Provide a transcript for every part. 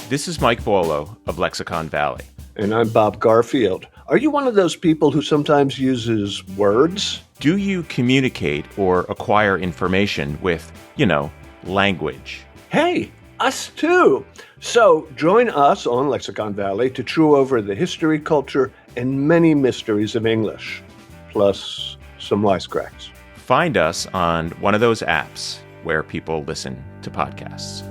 This is Mike Bolo of Lexicon Valley. And I'm Bob Garfield. Are you one of those people who sometimes uses words? Do you communicate or acquire information with, language? Hey, us too. So join us on Lexicon Valley to chew over the history, culture, and many mysteries of English, plus some wisecracks. Find us on one of those apps where people listen to podcasts.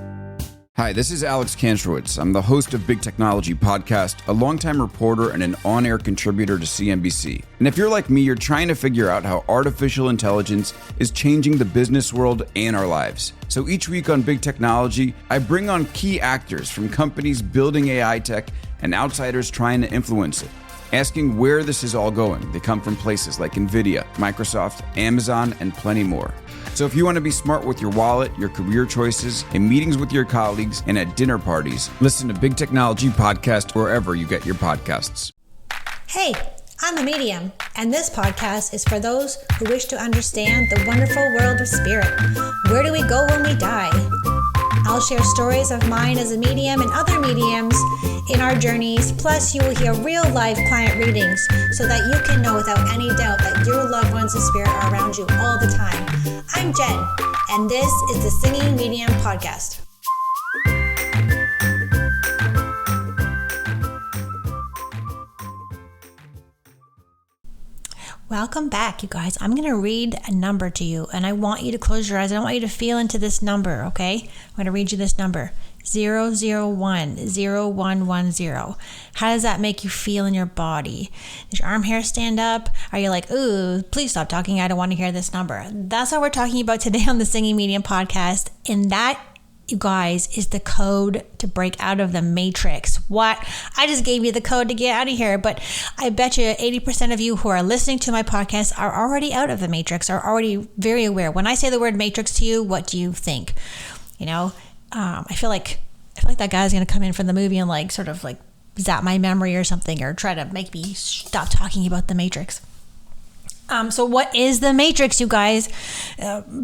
Hi, this is Alex Kantrowitz. I'm the host of Big Technology Podcast, a longtime reporter and an on-air contributor to CNBC. And if you're like me, you're trying to figure out how artificial intelligence is changing the business world and our lives. So each week on Big Technology, I bring on key actors from companies building AI tech and outsiders trying to influence it, asking where this is all going. They come from places like NVIDIA, Microsoft, Amazon, and plenty more. So if you want to be smart with your wallet, your career choices, in meetings with your colleagues, and at dinner parties, listen to Big Technology Podcast wherever you get your podcasts. Hey, I'm The Medium, and this podcast is for those who wish to understand the wonderful world of spirit. Where do we go when we die? I'll share stories of mine as a medium and other mediums in our journeys, plus you will hear real-life client readings so that you can know without any doubt that your loved ones in spirit are around you all the time. I'm Jen, and this is the Singing Medium Podcast. Welcome back, you guys. I'm going to read a number to you, and I want you to close your eyes. I want you to feel into this number, okay? I'm going to read you this number, 0010110. How does that make you feel in your body? Does your arm hair stand up? Are you like, ooh, please stop talking. I don't want to hear this number. That's what we're talking about today on the Singing Medium Podcast, and that, you guys, is the code to break out of the matrix. What? I just gave you the code to get out of here, but I bet you 80% of you who are listening to my podcast are already out of the matrix, are already very aware. When I say the word matrix to you, what do you think? I feel like that guy's going to come in from the movie and sort of zap my memory or something, or try to make me stop talking about the matrix. So what is the Matrix, you guys?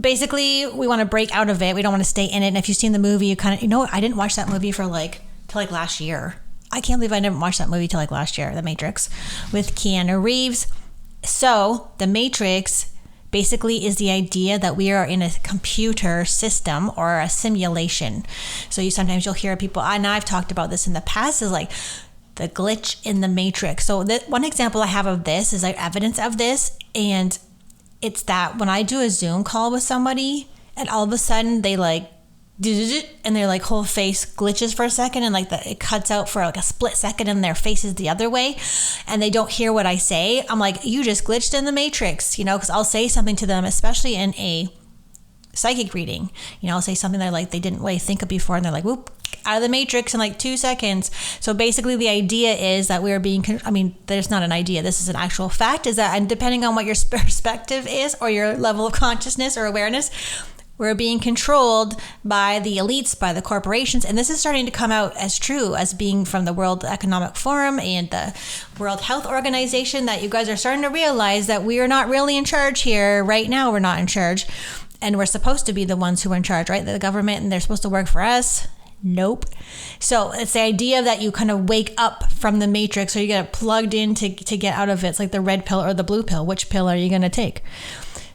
Basically, we want to break out of it. We don't want to stay in it. And if you've seen the movie, you kind of, I didn't watch that movie till last year. I can't believe I didn't watch that movie till last year, The Matrix, with Keanu Reeves. So the Matrix basically is the idea that we are in a computer system or a simulation. So sometimes you'll hear people, and I've talked about this in the past, is the glitch in the matrix. So one example I have of this is evidence of this, and it's that when I do a Zoom call with somebody and all of a sudden they and their whole face glitches for a second, and it cuts out for a split second and their face is the other way and they don't hear what I say. I'm like, you just glitched in the matrix, because I'll say something to them, especially in a psychic reading. I'll say something that they didn't really think of before, and they're like, whoop, out of the matrix in 2 seconds. So basically the idea is that we're being, there's not an idea, this is an actual fact, is that, and depending on what your perspective is or your level of consciousness or awareness, we're being controlled by the elites, by the corporations. And this is starting to come out as true as being from the World Economic Forum and the World Health Organization, that you guys are starting to realize that we are not really in charge here. Right now, we're not in charge. And we're supposed to be the ones who are in charge, right? The government, and they're supposed to work for us. Nope. So it's the idea that you kind of wake up from the matrix, or you get plugged in to get out of it. It's like the red pill or the blue pill. Which pill are you going to take?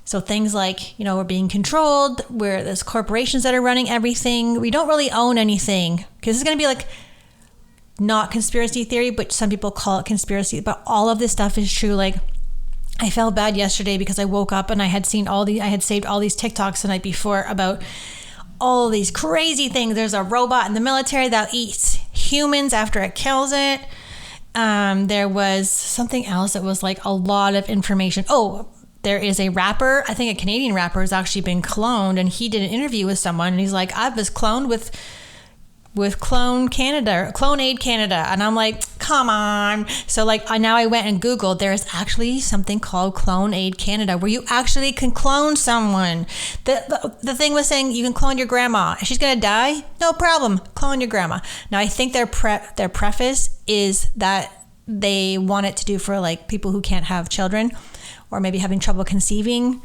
So things like, we're being controlled. There's corporations that are running everything. We don't really own anything, because it's going to be not conspiracy theory, but some people call it conspiracy. But all of this stuff is true. I felt bad yesterday because I woke up and I had saved all these TikToks the night before about all these crazy things. There's a robot in the military that eats humans after it kills it. There was something else that was a lot of information. Oh, there is a rapper, I think a Canadian rapper, has actually been cloned, and he did an interview with someone, and he's like, I was cloned with Clone Aid Canada. And I'm like, come on. So now I went and Googled, there's actually something called Clone Aid Canada where you actually can clone someone. The thing was saying you can clone your grandma. She's going to die? No problem. Clone your grandma. Now I think their preface is that they want it to do for people who can't have children, or maybe having trouble conceiving.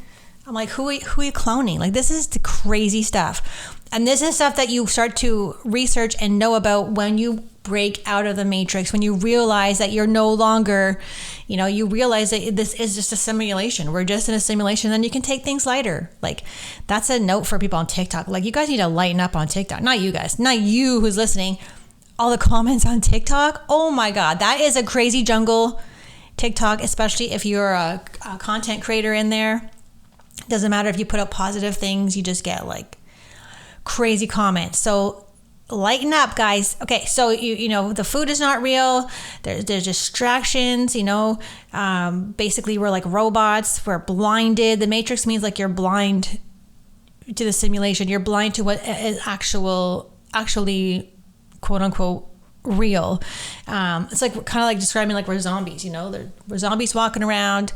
I'm like, who are you cloning? Like, this is the crazy stuff. And this is stuff that you start to research and know about when you break out of the matrix, when you realize that you're no longer, you realize that this is just a simulation. We're just in a simulation. Then you can take things lighter. Like, that's a note for people on TikTok. Like, you guys need to lighten up on TikTok. Not you guys, not you who's listening. All the comments on TikTok. Oh my God, that is a crazy jungle. TikTok, especially if you're a content creator in there. Doesn't matter if you put up positive things, you just get like crazy comments. So lighten up, guys. Okay, so you know the food is not real. There's distractions. Basically we're like robots. We're blinded. The Matrix means like you're blind to the simulation. You're blind to what is actually quote unquote real. It's like kind of like describing like we're zombies. We're zombies walking around,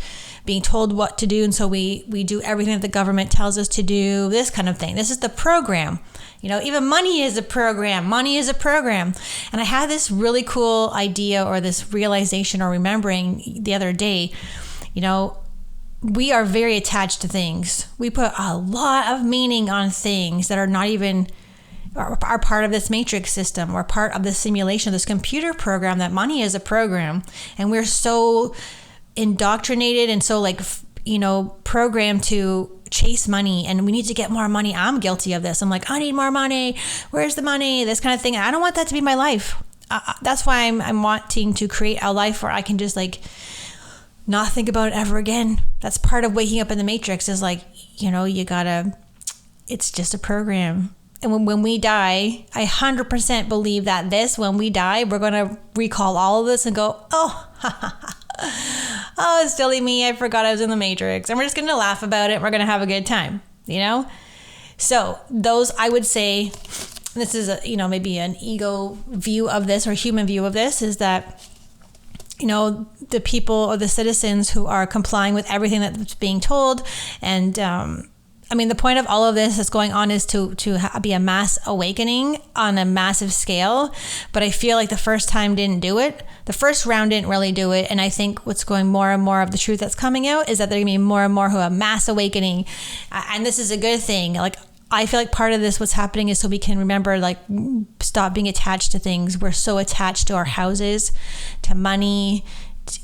being told what to do, and so we do everything that the government tells us to do. This kind of thing. This is the program. Even money is a program. Money is a program. And I had this really cool idea or this realization or remembering the other day. We are very attached to things. We put a lot of meaning on things that are not even are part of this matrix system or part of this simulation, this computer program that money is a program. And we're so indoctrinated and so programmed to chase money, and we need to get more money. I'm guilty of this. I'm like, I need more money. Where's the money? This kind of thing. I don't want that to be my life. That's why I'm wanting to create a life where I can just not think about it ever again. That's part of waking up in the matrix is it's just a program. And when we die, I 100% believe that when we die, we're going to recall all of this and go, oh, silly me, I forgot I was in the matrix. And we're just going to laugh about it. We're going to have a good time, So those, I would say, this is maybe an ego view of this or human view of this, is that, the people or the citizens who are complying with everything that's being told. And, the point of all of this that's going on is to be a mass awakening on a massive scale. But I feel like the first time didn't do it. The first round didn't really do it. And I think what's going more and more of the truth that's coming out is that there are going to be more and more who have mass awakening. And this is a good thing. I feel like part of this, what's happening is so we can remember, stop being attached to things. We're so attached to our houses, to money.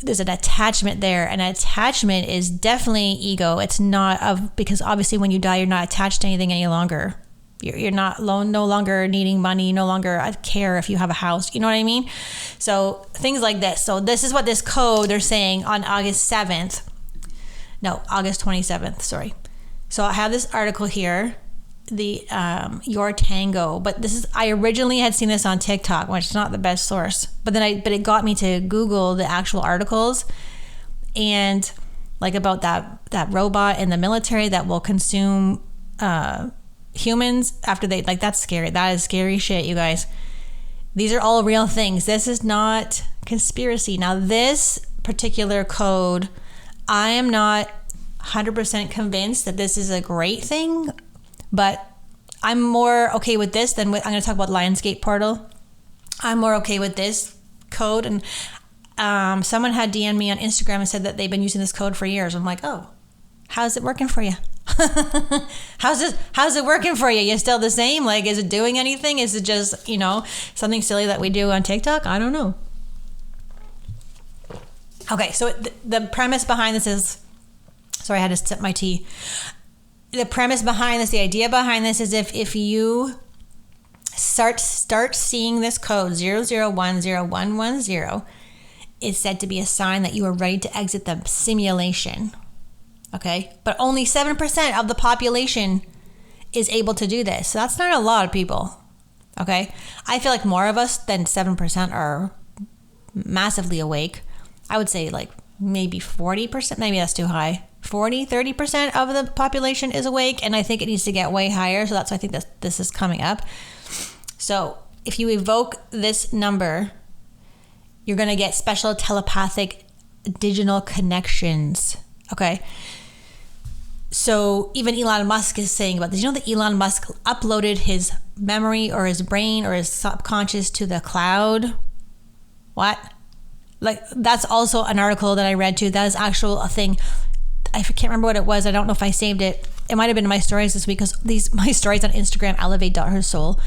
There's an attachment there, and attachment is definitely ego. It's not because obviously when you die, you're not attached to anything any longer. You're not no longer needing money, no longer care if you have a house. You know what I mean? So things like this. So this is what this code they're saying on August 27th. Sorry. So I have this article here, the Your Tango, but I originally had seen this on TikTok, which is not the best source, but it got me to Google the actual articles and about that robot in the military that will consume humans after they that's scary. That is scary shit, you guys. These are all real things. This is not conspiracy. Now this particular code, I am not 100% convinced that this is a great thing. But I'm more okay with this than I'm going to talk about Lionsgate Portal. I'm more okay with this code. And someone had DM'd me on Instagram and said that they've been using this code for years. I'm like, oh, how's it working for you? How's it working for you? You still the same? Is it doing anything? Is it just, something silly that we do on TikTok? I don't know. Okay, so the premise behind this is, sorry, I had to sip my tea. The premise behind this, the idea behind this is if you start seeing this code 00101110, it's said to be a sign that you are ready to exit the simulation. Okay? But only 7% of the population is able to do this. So that's not a lot of people. Okay? I feel like more of us than 7% are massively awake. I would say maybe 40%, maybe that's too high. 30% of the population is awake, and I think it needs to get way higher. So that's why I think this is coming up. So if you evoke this number, you're going to get special telepathic digital connections. Okay. So even Elon Musk is saying about this. You know that Elon Musk uploaded his memory or his brain or his subconscious to the cloud? What? That's also an article that I read too. That is actual a thing. I can't remember what it was. I don't know if I saved it. It might have been in my stories this week, because my stories on Instagram, elevate.hersoul,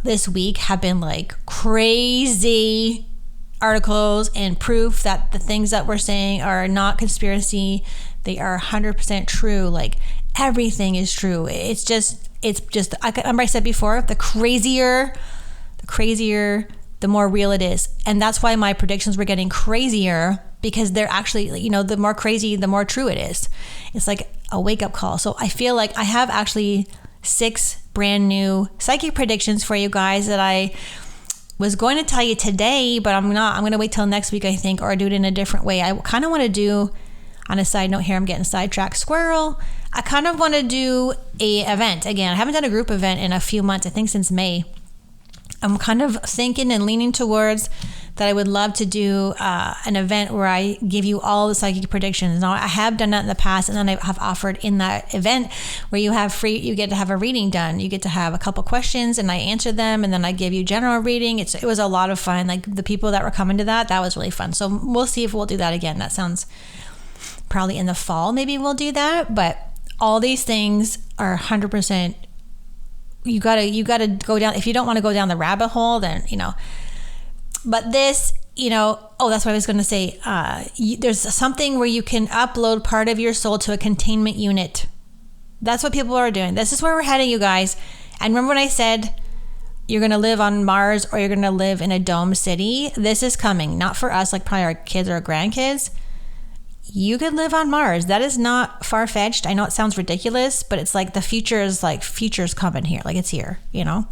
this week have been like crazy articles and proof that the things that we're saying are not conspiracy. They are 100% true. Like, everything is true. It's just, I remember I said before, the crazier, the more real it is. And that's why my predictions were getting crazier, because they're actually, you know, the more crazy, the more true it is. It's like a wake-up call. So I feel like I have actually 6 brand new psychic predictions for you guys that I was going to tell you today, but I'm not. I'm going to wait till next week, I think, or do it in a different way. I kind of want to do, on a side note here, I'm getting sidetracked, squirrel. I kind of want to do a event. Again, I haven't done a group event in a few months, I think since May. I'm kind of thinking and leaning towards that I would love to do an event where I give you all the psychic predictions. Now, I have done that in the past, and then I have offered in that event where you get to have a reading done. You get to have a couple questions, and I answer them, and then I give you general reading. It was a lot of fun. Like, the people that were coming to that was really fun. So we'll see if we'll do that again. That sounds probably in the fall. Maybe we'll do that. But all these things are 100%. You gotta go down. If you don't want to go down the rabbit hole, then, you know. But this, you know, that's what I was going to say. There's something where you can upload part of your soul to a containment unit. That's what people are doing. This is where we're heading, you guys. And remember when I said you're going to live on Mars or you're going to live in a dome city? This is coming. Not for us, like probably our kids or our grandkids. You could live on Mars. That is not far-fetched. I know it sounds ridiculous, but it's like the future is like, future's coming here. Like, it's here, you know?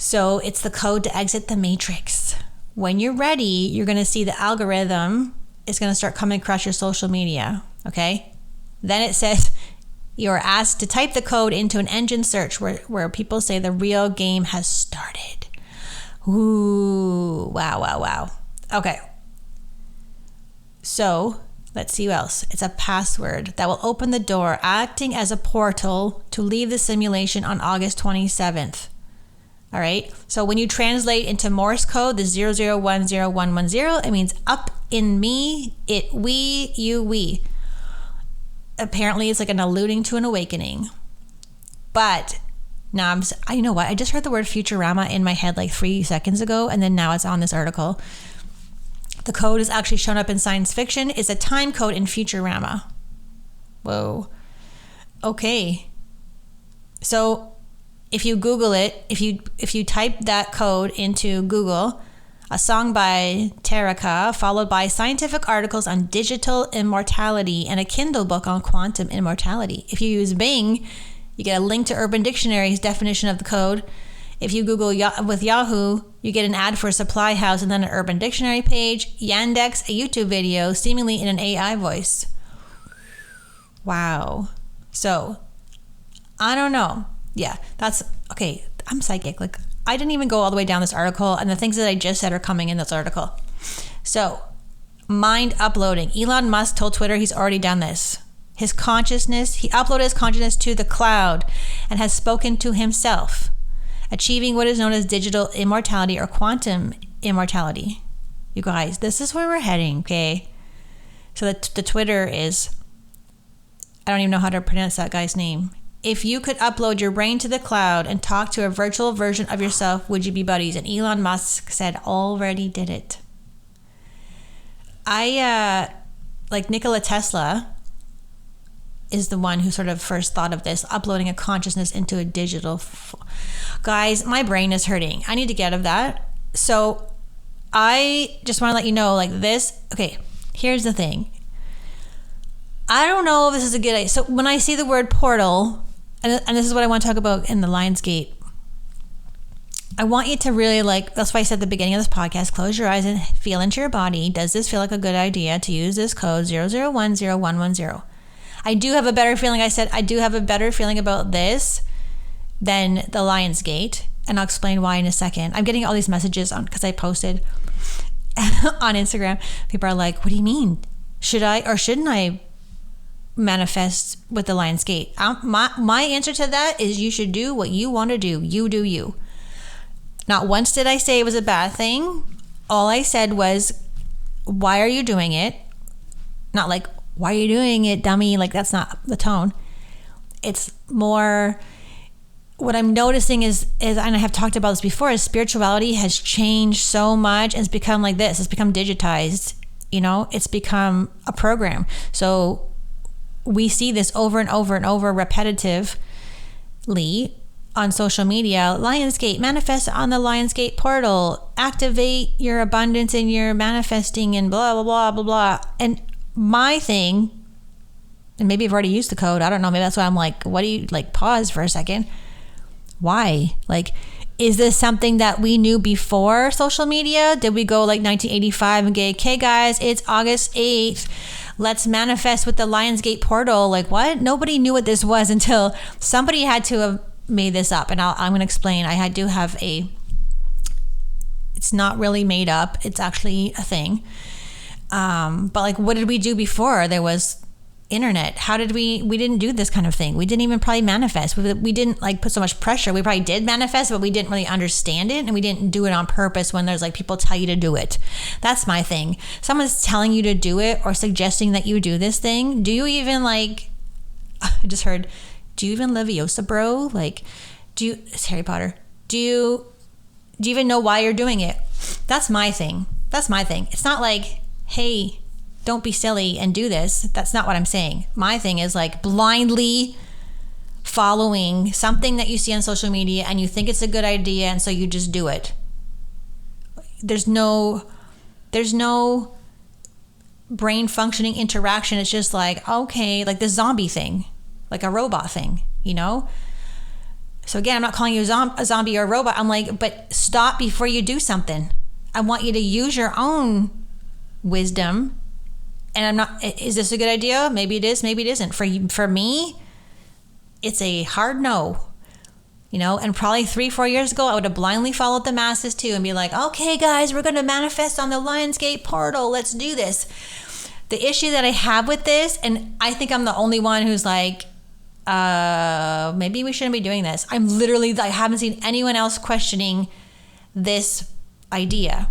So it's the code to exit the matrix. When you're ready, you're going to see the algorithm is going to start coming across your social media, okay? Then it says you're asked to type the code into an engine search where people say the real game has started. Ooh, wow. Okay. So let's see what else. It's a password that will open the door, acting as a portal to leave the simulation on August 27th. All right. So when you translate into Morse code, the 0010110, it means up in me, it, we, you, we. Apparently, it's like an alluding to an awakening. But now you know what? I just heard the word Futurama in my head like 3 seconds ago, and then now it's on this article. The code has actually shown up in science fiction. It's a time code in Futurama. Whoa. Okay. So if you Google it, if you type that code into Google, a song by Terika, followed by scientific articles on digital immortality and a Kindle book on quantum immortality. If you use Bing, you get a link to Urban Dictionary's definition of the code. If you Google with Yahoo, you get an ad for a supply house and then an Urban Dictionary page, Yandex, a YouTube video, seemingly in an AI voice. Wow. So, I don't know. Yeah, that's okay. I'm psychic. Like, I didn't even go all the way down this article, and the things that I just said are coming in this article. So, mind uploading. Elon Musk told Twitter he's already done this. He uploaded his consciousness to the cloud and has spoken to himself, achieving what is known as digital immortality or quantum immortality. You guys, this is where we're heading, okay? So the Twitter is, I don't even know how to pronounce that guy's name. If you could upload your brain to the cloud and talk to a virtual version of yourself, would you be buddies? And Elon Musk said, already did it. Like Nikola Tesla is the one who sort of first thought of this, uploading a consciousness into a digital. Guys, my brain is hurting. I need to get out of that. So I just want to let you know, like this. Okay, here's the thing. I don't know if this is a good idea. So when I see the word portal, and this is what I want to talk about in the Lionsgate, I want you to really that's why I said at the beginning of this podcast, close your eyes and feel into your body. Does this feel like a good idea to use this code 0010110? I do have a better feeling. I do have a better feeling about this than the Lionsgate, and I'll explain why in a second. I'm getting all these messages because I posted on Instagram. People are like, what do you mean? Should I or shouldn't I manifest with the Lionsgate? My answer to that is you should do what you want to do. You do you. Not once did I say it was a bad thing. All I said was, why are you doing it? Not like, why are you doing it, dummy? Like, that's not the tone. It's more, what I'm noticing is, and I have talked about this before, is spirituality has changed so much and it's become like this. It's become digitized, you know, it's become a program. So we see this over and over and over repetitively on social media. Lionsgate, manifest on the Lionsgate portal, activate your abundance and your manifesting and blah, blah, blah, blah, blah. And my thing, and maybe I've already used the code, I don't know, maybe that's why I'm like, what do you, like, pause for a second. Why? Like, is this something that we knew before social media? Did we go like 1985 and go, okay guys, it's August 8th. Let's manifest with the Lionsgate portal. Like, what? Nobody knew what this was until somebody had to have made this up. And I'm going to explain. I do have it's not really made up. It's actually a thing. But like, what did we do before there was internet? How did we didn't do this kind of thing. We didn't even probably manifest. We didn't like put so much pressure. We probably did manifest, but we didn't really understand it, and we didn't do it on purpose when there's like people tell you to do it. That's my thing. Someone's telling you to do it or suggesting that you do this thing. Do you even like, I just heard, do you even Leviosa, bro? Like, it's Harry Potter. Do you even know why you're doing it? That's my thing. It's not like, hey, don't be silly and do this. That's not what I'm saying. My thing is like blindly following something that you see on social media and you think it's a good idea, and so you just do it. There's no brain functioning interaction. It's just like, okay, like the zombie thing, like a robot thing, you know? So again, I'm not calling you a zombie or a robot. I'm like, but stop before you do something. I want you to use your own wisdom. And I'm not, is this a good idea? Maybe it is, maybe it isn't. For me, it's a hard no, you know, and probably 3-4 years ago, I would have blindly followed the masses too and be like, okay, guys, we're going to manifest on the Lionsgate portal. Let's do this. The issue that I have with this, and I think I'm the only one who's like, maybe we shouldn't be doing this. I haven't seen anyone else questioning this idea.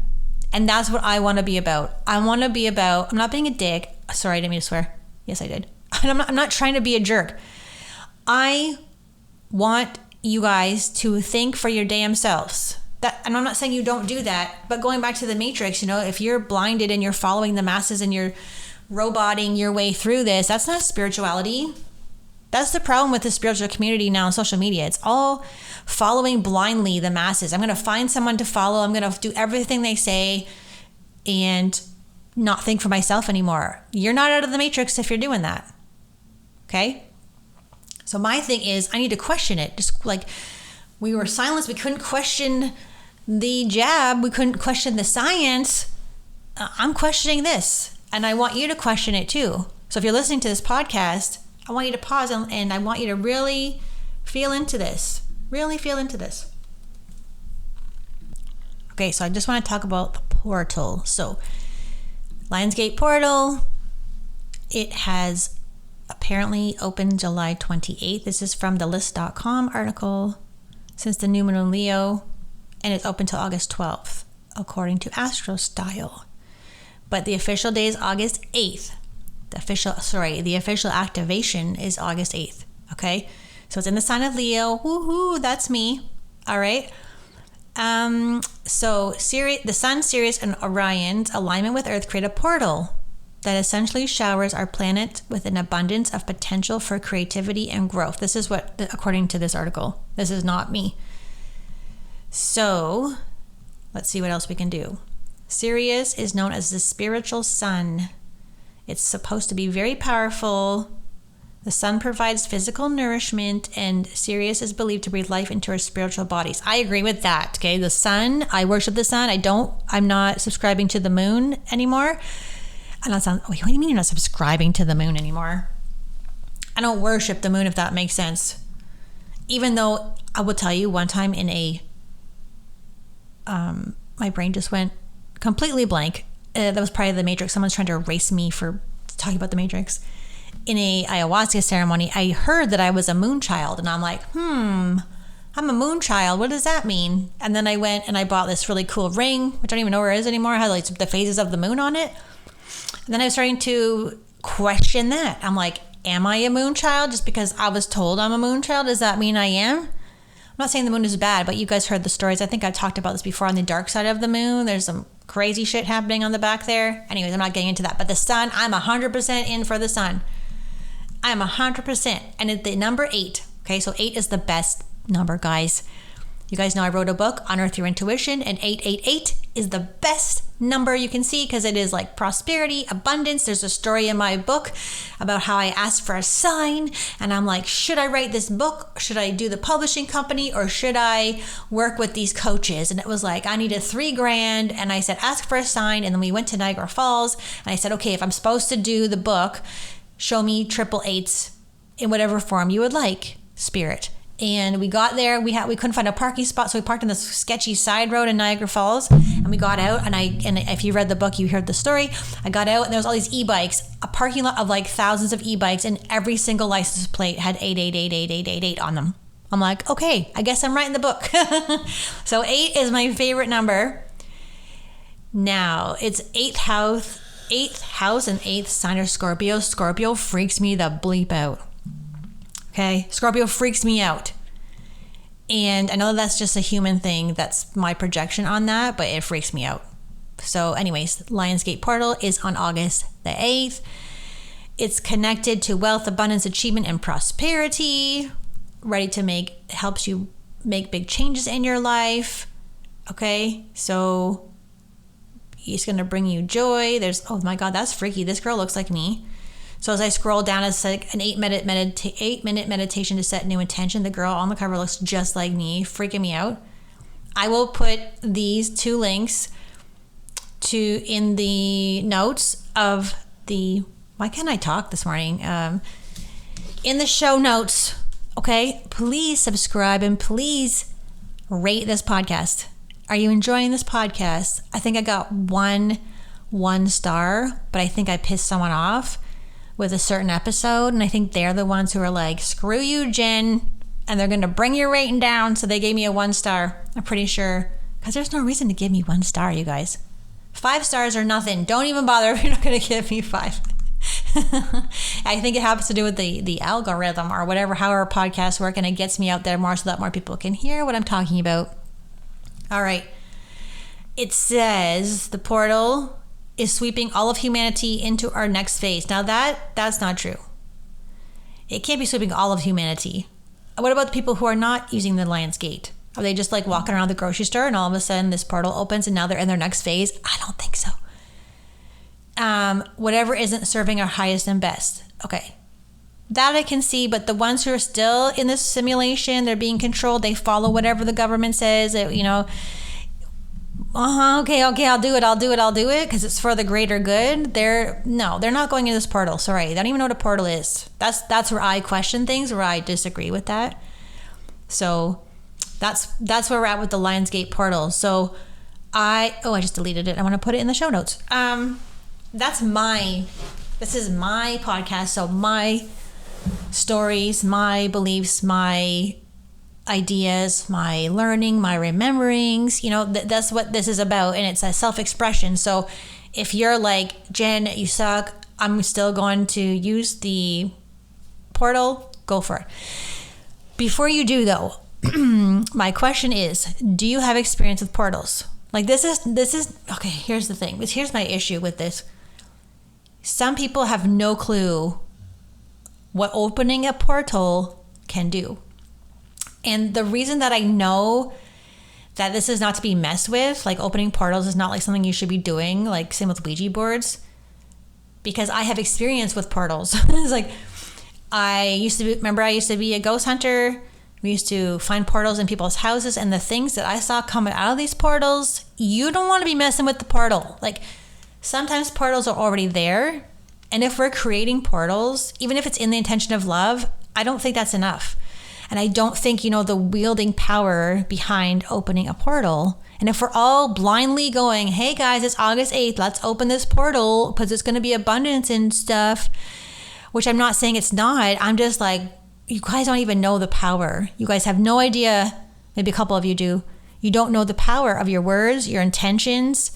And that's what I want to be about. I'm not being a dick. Sorry, I didn't mean to swear. Yes, I did. I'm not trying to be a jerk. I want you guys to think for your damn selves. And I'm not saying you don't do that, but going back to the Matrix, you know, if you're blinded and you're following the masses and you're roboting your way through this, that's not spirituality. That's the problem with the spiritual community now on social media. It's all following blindly the masses. I'm going to find someone to follow. I'm going to do everything they say and not think for myself anymore. You're not out of the Matrix if you're doing that. Okay? So my thing is, I need to question it. Just like we were silenced. We couldn't question the jab. We couldn't question the science. I'm questioning this. And I want you to question it too. So if you're listening to this podcast, I want you to pause and I want you to really feel into this. Really feel into this. Okay, so I just want to talk about the portal. So, Lionsgate portal, it has apparently opened July 28th. This is from the list.com article. Since the new moon in Leo, and it's open till August 12th, according to AstroStyle. But the official day is August 8th. The official activation is August 8th. Okay, so it's in the sign of Leo. Woohoo, that's me. All right. So the Sun, Sirius, and Orion's alignment with Earth create a portal that essentially showers our planet with an abundance of potential for creativity and growth. This is what, according to this article, this is not me. So let's see what else we can do. Sirius is known as the spiritual sun. It's supposed to be very powerful. The sun provides physical nourishment, and Sirius is believed to breathe life into our spiritual bodies. I agree with that. Okay, the sun, I worship the sun. I'm not subscribing to the moon anymore. What do you mean you're not subscribing to the moon anymore? I don't worship the moon, if that makes sense. Even though I will tell you, one time my brain just went completely blank. That was probably the Matrix. Someone's trying to erase me for talking about the Matrix. In a ayahuasca ceremony, I heard that I was a moon child, and I'm like, I'm a moon child. What does that mean? And then I went and I bought this really cool ring, which I don't even know where it is anymore. It had like the phases of the moon on it. And then I was starting to question that. I'm like, am I a moon child? Just because I was told I'm a moon child, does that mean I am? I'm not saying the moon is bad, but you guys heard the stories. I think I've talked about this before on the dark side of the moon. There's some crazy shit happening on the back there. Anyways, I'm not getting into that. But the sun, I'm 100% in for the sun. I'm 100%. And it's the number 8. Okay, so 8 is the best number, guys. You guys know I wrote a book, Unearth Your Intuition, and 888 is the best number you can see because it is like prosperity, abundance. There's a story in my book about how I asked for a sign and I'm like, should I write this book? Should I do the publishing company or should I work with these coaches? And it was like, I needed $3,000 and I said, ask for a sign. And then we went to Niagara Falls and I said, okay, if I'm supposed to do the book, show me 888s in whatever form you would like, Spirit. And we got there, we couldn't find a parking spot, so we parked on this sketchy side road in Niagara Falls, and we got out, and if you read the book, you heard the story. I got out, and there was all these e-bikes, a parking lot of like thousands of e-bikes, and every single license plate had 8888888 on them. I'm like, okay, I guess I'm writing the book. So 8 is my favorite number. Now, it's 8th house and 8th sign of Scorpio. Scorpio freaks me the bleep out. Okay, Scorpio freaks me out. And I know that's just a human thing. That's my projection on that, but it freaks me out. So anyways, Lionsgate Portal is on August the 8th. It's connected to wealth, abundance, achievement, and prosperity. Helps you make big changes in your life. Okay, so it's going to bring you joy. Oh my God, that's freaky. This girl looks like me. So as I scroll down, it's like an 8-minute meditation to set new intention. The girl on the cover looks just like me, freaking me out. I will put these 2 links in the notes of the, why can't I talk this morning? In the show notes, okay? Please subscribe and please rate this podcast. Are you enjoying this podcast? I think I got one star, but I think I pissed someone off with a certain episode, and I think they're the ones who are like, screw you, Jen, and they're gonna bring your rating down, so they gave me a 1 star. I'm pretty sure, because there's no reason to give me 1 star, you guys. 5 stars or nothing. Don't even bother if you're not gonna give me 5. I think it has to do with the algorithm or whatever, how our podcasts work, and it gets me out there more so that more people can hear what I'm talking about. All right. It says the portal is sweeping all of humanity into our next phase. Now that's not true. It can't be sweeping all of humanity. What about the people who are not using the Lionsgate? Are they just like walking around the grocery store and all of a sudden this portal opens and now they're in their next phase? I don't think so. Whatever isn't serving our highest and best. Okay. That I can see, but the ones who are still in this simulation, they're being controlled, they follow whatever the government says, okay, I'll do it because it's for the greater good. They're not going into this portal. Sorry, they don't even know what a portal is. That's where I question things, where I disagree with that. So that's where we're at with the Lionsgate portal. So I just deleted it. I want to put it in the show notes. This is my podcast, so my stories, my beliefs, my ideas, my learning, my rememberings, that's what this is about, and it's a self-expression. So if you're like, Jen, you suck, I'm still going to use the portal, go for it. Before you do though, my question is, do you have experience with portals? Like this is okay, here's the thing. Here's my issue with this. Some people have no clue what opening a portal can do. And the reason that I know that this is not to be messed with, like opening portals is not like something you should be doing, like same with Ouija boards, because I have experience with portals. It's like, I used to be a ghost hunter. We used to find portals in people's houses, and the things that I saw coming out of these portals, you don't want to be messing with the portal. Like sometimes portals are already there. And if we're creating portals, even if it's in the intention of love, I don't think that's enough. And I don't think, the wielding power behind opening a portal. And if we're all blindly going, hey guys, it's August 8th, let's open this portal because it's going to be abundance and stuff, which I'm not saying it's not. I'm just like, you guys don't even know the power. You guys have no idea. Maybe a couple of you do. You don't know the power of your words, your intentions,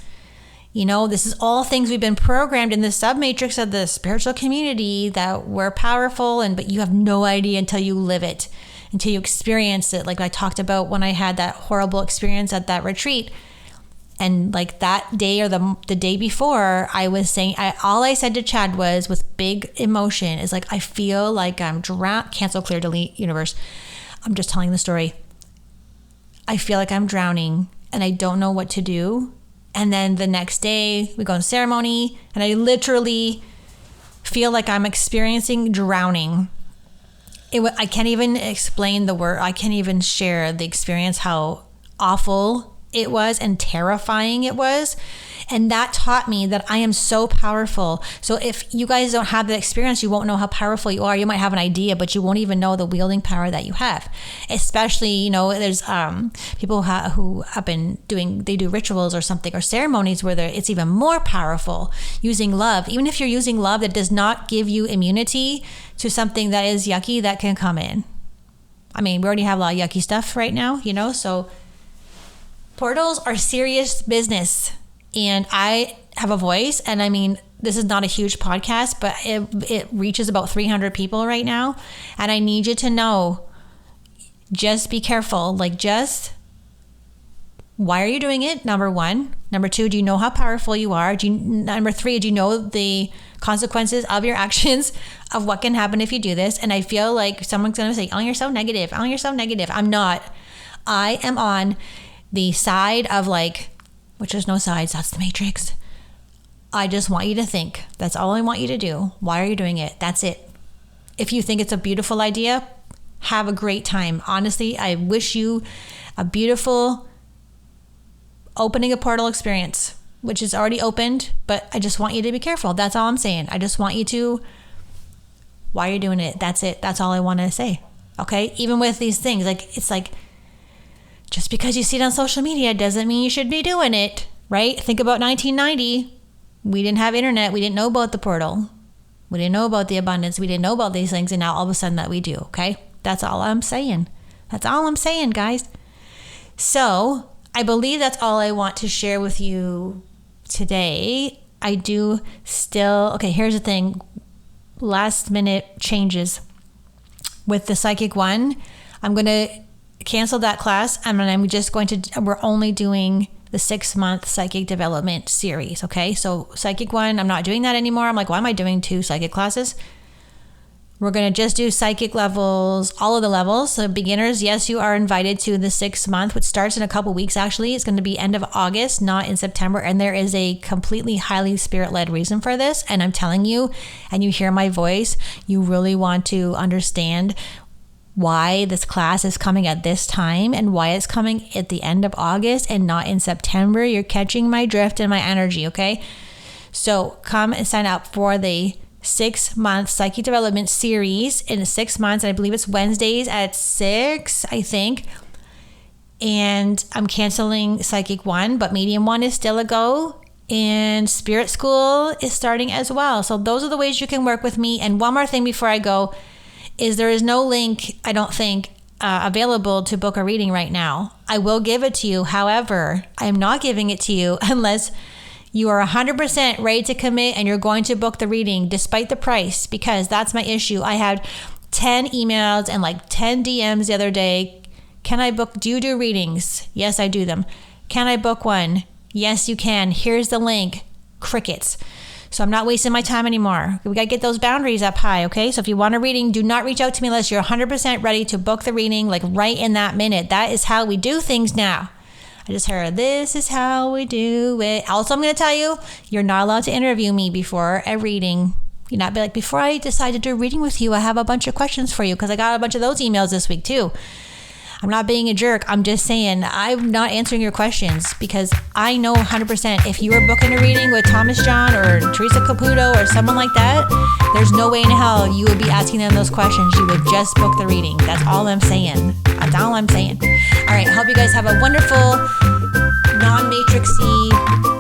You know, this is all things we've been programmed in the submatrix of the spiritual community that we're powerful, but you have no idea until you live it, until you experience it. Like I talked about when I had that horrible experience at that retreat. And like that day or the day before, I was saying, all I said to Chad was with big emotion is like, I feel like I'm drowned. Cancel, clear, delete, universe. I'm just telling the story. I feel like I'm drowning and I don't know what to do. And then the next day we go in ceremony and I literally feel like I'm experiencing drowning. I can't even explain the word. I can't even share the experience, how awful it was and terrifying it was. And that taught me that I am so powerful. So if you guys don't have the experience, you won't know how powerful you are. You might have an idea, but you won't even know the wielding power that you have. Especially, you know, there's people who have been they do rituals or something or ceremonies where it's even more powerful using love. Even if you're using love, that does not give you immunity to something that is yucky that can come in. I mean, we already have a lot of yucky stuff right now, you know, so portals are serious business. And I have a voice, and I mean, this is not a huge podcast, but it reaches about 300 people right now. And I need you to know, just be careful. Like, why are you doing it? Number one. Number two, do you know how powerful you are? Number three, do you know the consequences of your actions, of what can happen if you do this? And I feel like someone's going to say, oh, you're so negative. Oh, you're so negative. I'm not. I am on the side of which there's no sides, that's the matrix. I just want you to think. That's all I want you to do. Why are you doing it? That's it. If you think it's a beautiful idea, have a great time. Honestly, I wish you a beautiful opening a portal experience, which is already opened, but I just want you to be careful. That's all I'm saying. I just want you to, why are you doing it? That's it. That's all I want to say. Okay? Even with these things, it's like, just because you see it on social media doesn't mean you should be doing it, right? Think about 1990. We didn't have internet. We didn't know about the portal. We didn't know about the abundance. We didn't know about these things. And now all of a sudden that we do, okay? That's all I'm saying. That's all I'm saying, guys. So I believe that's all I want to share with you today. I do still, okay, here's the thing. Last minute changes. With the Psychic One, I'm going to cancel that class, and we're only doing the 6-month psychic development series. Okay, so Psychic One, I'm not doing that anymore. I'm like, why am I doing 2 psychic classes? We're going to just do psychic levels, all of the levels. So beginners, yes, you are invited to the 6th month, which starts in a couple weeks. Actually, it's going to be end of August, not in September. And there is a completely highly spirit-led reason for this. And I'm telling you, and you hear my voice, you really want to understand why this class is coming at this time and why it's coming at the end of August and not in September. You're catching my drift and my energy, okay? So come and sign up for the 6-month psychic development series in 6 months. And I believe it's Wednesdays at 6, I think. And I'm canceling Psychic One, but Medium One is still a go. And Spirit School is starting as well. So those are the ways you can work with me. And one more thing before I go is there is no link, I don't think, available to book a reading right now. I will give it to you. However, I am not giving it to you unless you are 100% ready to commit and you're going to book the reading despite the price, because that's my issue. I had 10 emails and 10 DMs the other day. Do you do readings? Yes, I do them. Can I book one? Yes, you can. Here's the link. Crickets. So I'm not wasting my time anymore. We got to get those boundaries up high, okay? So if you want a reading, do not reach out to me unless you're 100% ready to book the reading, right in that minute. That is how we do things now. I just heard, this is how we do it. Also, I'm going to tell you, you're not allowed to interview me before a reading. You're not be like, before I decide to do a reading with you, I have a bunch of questions for you, because I got a bunch of those emails this week too. I'm not being a jerk. I'm just saying I'm not answering your questions, because I know 100% if you were booking a reading with Thomas John or Teresa Caputo or someone like that, there's no way in hell you would be asking them those questions. You would just book the reading. That's all I'm saying. That's all I'm saying. All right. I hope you guys have a wonderful non-matrixy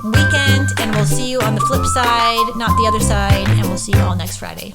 weekend, and we'll see you on the flip side, not the other side, and we'll see you all next Friday.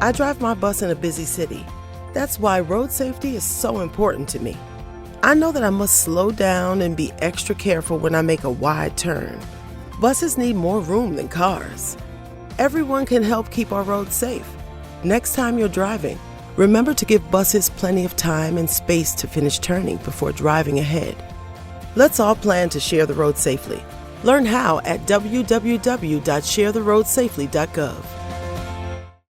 I drive my bus in a busy city. That's why road safety is so important to me. I know that I must slow down and be extra careful when I make a wide turn. Buses need more room than cars. Everyone can help keep our roads safe. Next time you're driving, remember to give buses plenty of time and space to finish turning before driving ahead. Let's all plan to share the road safely. Learn how at www.sharetheroadsafely.gov.